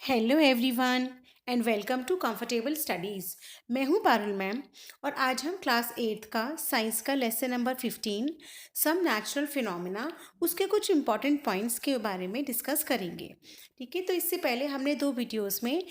Hello everyone and welcome to comfortable studies. मैं हूं Parul ma'am और आज हम क्लास 8th का साइंस का lesson number 15 some natural phenomena उसके कुछ इम्पॉर्टेंट पॉइंट्स के बारे में डिस्कस करेंगे। ठीक है, तो इससे पहले हमने दो वीडियोस में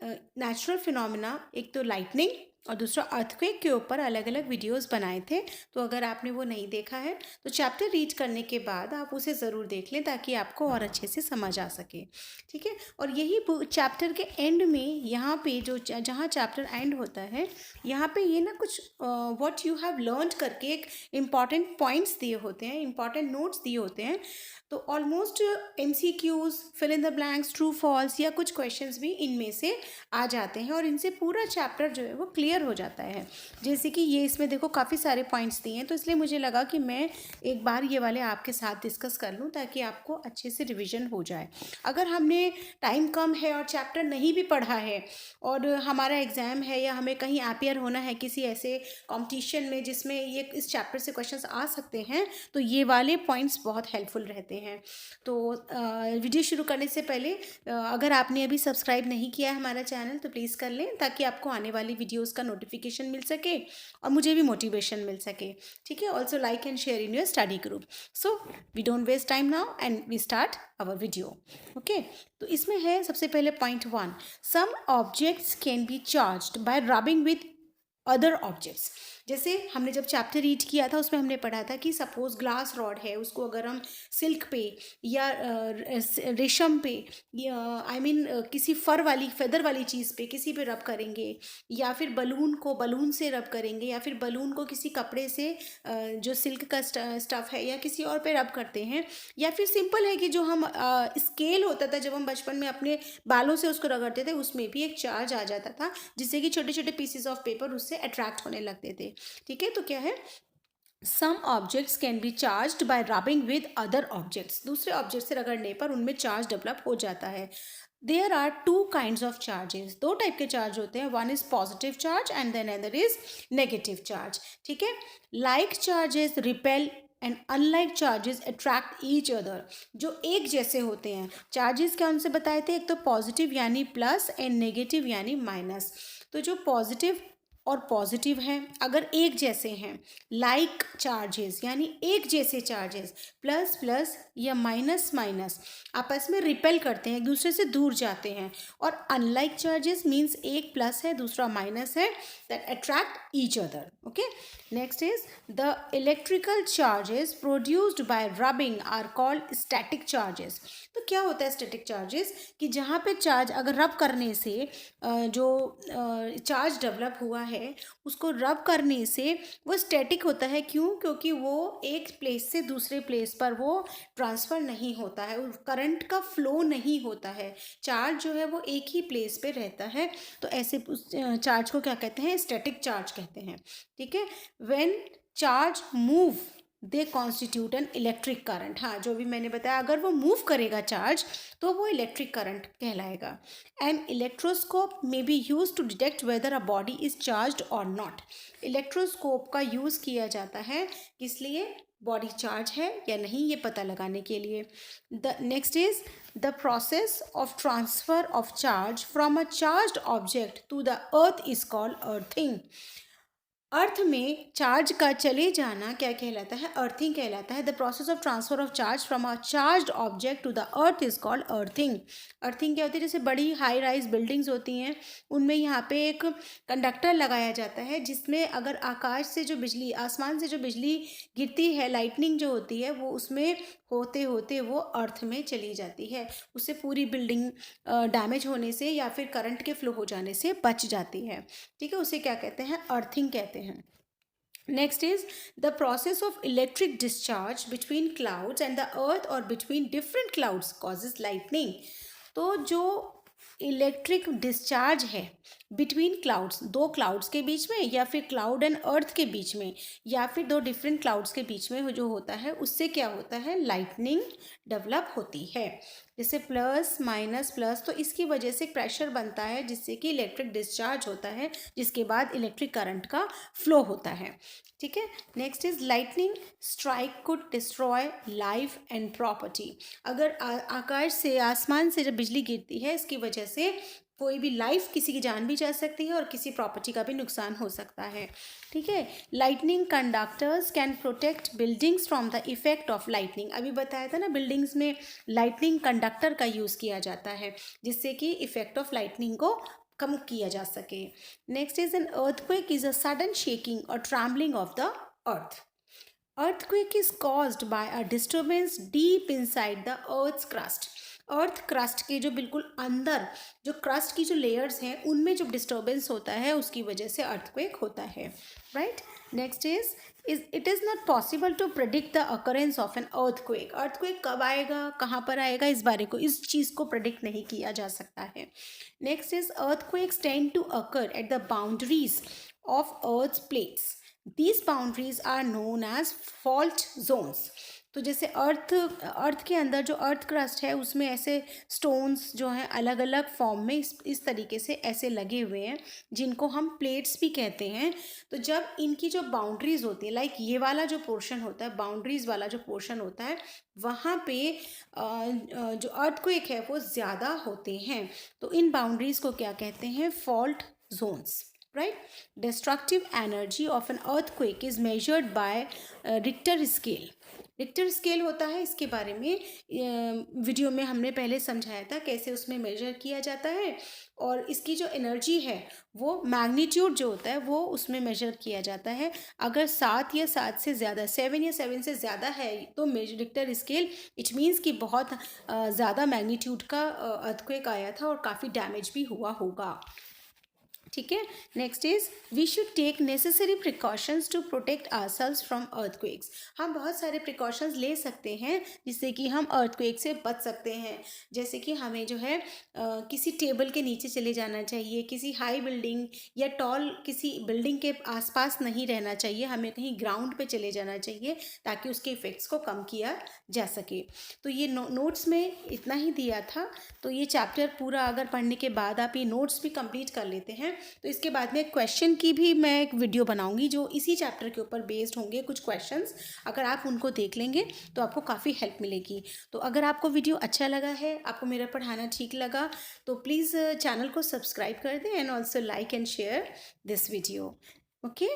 नेचुरल फिनोमेना, एक तो लाइटनिंग और दूसरा अर्थक्वेक के ऊपर अलग अलग वीडियोस बनाए थे। तो अगर आपने वो नहीं देखा है तो चैप्टर रीड करने के बाद आप उसे ज़रूर देख लें ताकि आपको और अच्छे से समझ आ सके। ठीक है, और यही चैप्टर के एंड में यहाँ पे जो जहाँ चैप्टर एंड होता है यहाँ पे ये ना कुछ व्हाट यू हैव लर्नड करके एक इम्पॉर्टेंट पॉइंट्स दिए होते हैं, इम्पॉर्टेंट नोट्स दिए होते हैं। तो almost MCQs, fill in the blanks, true false या कुछ क्वेश्चंस भी इनमें से आ जाते हैं और इनसे पूरा चैप्टर जो है वो क्लियर हो जाता है। जैसे कि ये इसमें देखो काफ़ी सारे पॉइंट्स दिए हैं, तो इसलिए मुझे लगा कि मैं एक बार ये वाले आपके साथ डिस्कस कर लूँ ताकि आपको अच्छे से रिविजन हो जाए। अगर हमने टाइम कम है और चैप्टर नहीं भी पढ़ा है और हमारा एग्ज़ाम है या हमें कहीं अपियर होना है किसी ऐसे कंपटीशन में जिसमें ये इस चैप्टर से क्वेश्चंस आ सकते हैं, तो ये वाले पॉइंट्स बहुत हेल्पफुल रहते हैं। तो वीडियो शुरू करने से पहले अगर आपने अभी सब्सक्राइब नहीं किया है हमारा चैनल तो प्लीज़ कर लें ताकि आपको आने वाली वीडियोस का नोटिफिकेशन मिल सके और मुझे भी मोटिवेशन मिल सके। ठीक है, also like and share in your study group. So we don't waste time now and we start our video. Okay, तो इसमें है सबसे पहले point 1, some objects can be charged by rubbing with other objects. जैसे हमने जब chapter read किया था उसमें हमने पढ़ा था कि सपोज ग्लास रॉड है, उसको अगर हम सिल्क पे या रेशम पे या किसी फर वाली फेदर वाली चीज़ पे किसी पे रब करेंगे, या फिर बलून को बलून से रब करेंगे, या फिर बलून को किसी कपड़े से जो सिल्क का स्टफ़ है या किसी और पे रब करते हैं, या फिर सिंपल है कि जो हम स्केल होता था जब हम बचपन में अपने बालों से उसको रगड़ते थे उसमें भी एक चार्ज आ जाता था जिससे कि छोटे छोटे पीसेस ऑफ पेपर उससे अट्रैक्ट होने लगते थे। ठीक है, तो क्या है, some objects can be charged by rubbing with other objects. दूसरे ऑब्जेक्ट से रगड़ने पर उनमें चार्ज डेवलप हो जाता है। There are two kinds of charges, दो टाइप के चार्ज होते हैं, one is positive charge and then other is negative charge. ठीक है, like charges repel and unlike charges attract each other. जो एक जैसे होते हैं चार्जेस क्या उनसे बताए थे, एक तो पॉजिटिव यानी प्लस एंड नेगेटिव यानी माइनस। तो जो पॉजिटिव और पॉजिटिव हैं अगर एक जैसे हैं, लाइक चार्जेस यानी एक जैसे चार्जेस, प्लस प्लस या माइनस माइनस आपस में रिपेल करते हैं, एक दूसरे से दूर जाते हैं। और अनलाइक चार्जेस मीन्स एक प्लस है दूसरा माइनस है, that attract each other. Okay, next is the electrical charges produced by rubbing are called static charges. तो क्या होता है स्टैटिक चार्जेस, कि जहाँ पे चार्ज अगर रब करने से जो चार्ज डेवलप हुआ है उसको रब करने से वो स्टैटिक होता है। क्यों? क्योंकि वो एक प्लेस से दूसरे प्लेस पर वो ट्रांसफ़र नहीं होता है, करंट का फ्लो नहीं होता है, चार्ज जो है वो एक ही प्लेस पे रहता है। तो ऐसे उस चार्ज को क्या कहते हैं, स्टैटिक चार्ज कहते हैं। ठीक है, when charge move they constitute an electric current. हाँ, जो भी मैंने बताया, अगर वो मूव करेगा चार्ज तो वो इलेक्ट्रिक करंट कहलाएगा। An electroscope may be use to detect whether a body is charge or not. Electroscope का यूज़ किया जाता है किस लिए, बॉडी चार्ज है या नहीं ये पता लगाने के लिए। The next is the process of transfer of charge from a charged object to the earth is called earthing. Earth में चार्ज का चले जाना क्या कहलाता है, अर्थिंग कहलाता है। The process of transfer of charge from a charged object to the earth is called earthing. Earthing क्या होती है, जैसे बड़ी हाई राइज बिल्डिंग्स होती हैं उनमें यहाँ पे एक कंडक्टर लगाया जाता है जिसमें अगर आकाश से जो बिजली, आसमान से जो बिजली गिरती है, लाइटनिंग जो होती है वो उसमें होते होते वो अर्थ में चली जाती है, उससे पूरी बिल्डिंग डैमेज होने से या फिर करंट के फ्लो हो जाने से बच जाती है। ठीक है, उसे क्या कहते हैं, अर्थिंग कहते हैं। Next is the process of electric discharge between clouds and the earth और between different clouds causes lightning. तो जो इलेक्ट्रिक डिस्चार्ज है बिटवीन क्लाउड्स, दो क्लाउड्स के बीच में या फिर क्लाउड एंड अर्थ के बीच में या फिर दो डिफरेंट क्लाउड्स के बीच में जो होता है उससे क्या होता है, लाइटनिंग डेवलप होती है। जैसे प्लस माइनस प्लस, तो इसकी वजह से प्रेशर बनता है जिससे कि इलेक्ट्रिक डिस्चार्ज होता है, जिसके बाद इलेक्ट्रिक करंट का फ्लो होता है। ठीक है। Next is lightning strike could destroy life and property. अगर आकाश से, आसमान से जब बिजली गिरती है, इसकी वजह से कोई भी लाइफ, किसी की जान भी जा सकती है और किसी प्रॉपर्टी का भी नुकसान हो सकता है। ठीक है। Lightning conductors can protect buildings from the effect of lightning. अभी बताया था ना, बिल्डिंग्स में लाइटनिंग कंडक्टर का यूज़ किया जाता है जिससे कि इफेक्ट ऑफ लाइटनिंग को कम किया जा सके। Next is an earthquake is a sudden shaking और trembling of the earth. Earthquake is caused by a disturbance deep inside the Earth's crust. Earth crust के जो बिल्कुल अंदर, जो क्रस्ट की जो लेयर्स हैं, उनमें जो डिस्टर्बेंस होता है उसकी वजह से अर्थक्वेक होता है। Right. Next is it is not possible to predict the occurrence of an earthquake. Earthquake कब आएगा, कहाँ पर आएगा, इस चीज़ को प्रेडिक्ट नहीं किया जा सकता है। Next is earthquakes tend to occur at the boundaries of earth's plates. These boundaries are known as fault zones. तो जैसे अर्थ के अंदर जो अर्थ क्रस्ट है उसमें ऐसे स्टोन्स जो हैं अलग अलग फॉर्म में इस तरीके से ऐसे लगे हुए हैं, जिनको हम प्लेट्स भी कहते हैं। तो जब इनकी जो बाउंड्रीज होती है, लाइक ये वाला जो पोर्शन होता है, बाउंड्रीज वाला जो पोर्शन होता है, वहाँ पे जो अर्थक्वेक है वो ज़्यादा होते हैं। तो इन बाउंड्रीज को क्या कहते हैं? Fault zones. Right? Destructive energy of an earthquake is measured by Richter scale. Richter scale होता है, इसके बारे में वीडियो में हमने पहले समझाया था कैसे उसमें मेजर किया जाता है, और इसकी जो एनर्जी है वो मैग्नीट्यूड जो होता है वो उसमें मेजर किया जाता है। अगर 7 या 7 से ज़्यादा, 7 या 7 से ज़्यादा है तो रिक्टर स्केल, इट मीन्स कि बहुत ज़्यादा मैग्नीट्यूड का अर्थक्वेक आया था और काफ़ी डैमेज भी हुआ होगा। ठीक है। Next is we should take necessary precautions to protect ourselves from earthquakes. हम बहुत सारे प्रिकॉशंस ले सकते हैं जिससे कि हम अर्थक्वेक से बच सकते हैं। जैसे कि हमें जो है किसी टेबल के नीचे चले जाना चाहिए, किसी हाई बिल्डिंग या टॉल किसी बिल्डिंग के आसपास नहीं रहना चाहिए, हमें कहीं ग्राउंड पे चले जाना चाहिए ताकि उसके इफ़ेक्ट्स को कम किया जा सके। तो ये नोट्स में इतना ही दिया था। तो ये चैप्टर पूरा अगर पढ़ने के बाद आप ये नोट्स भी कंप्लीट कर लेते हैं तो इसके बाद में क्वेश्चन की भी मैं एक वीडियो बनाऊंगी जो इसी चैप्टर के ऊपर बेस्ड होंगे। कुछ क्वेश्चंस अगर आप उनको देख लेंगे तो आपको काफ़ी हेल्प मिलेगी। तो अगर आपको वीडियो अच्छा लगा है, आपको मेरा पढ़ाना ठीक लगा, तो प्लीज़ चैनल को सब्सक्राइब कर दें and also like and share this video. Okay,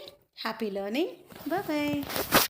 happy learning, bye bye.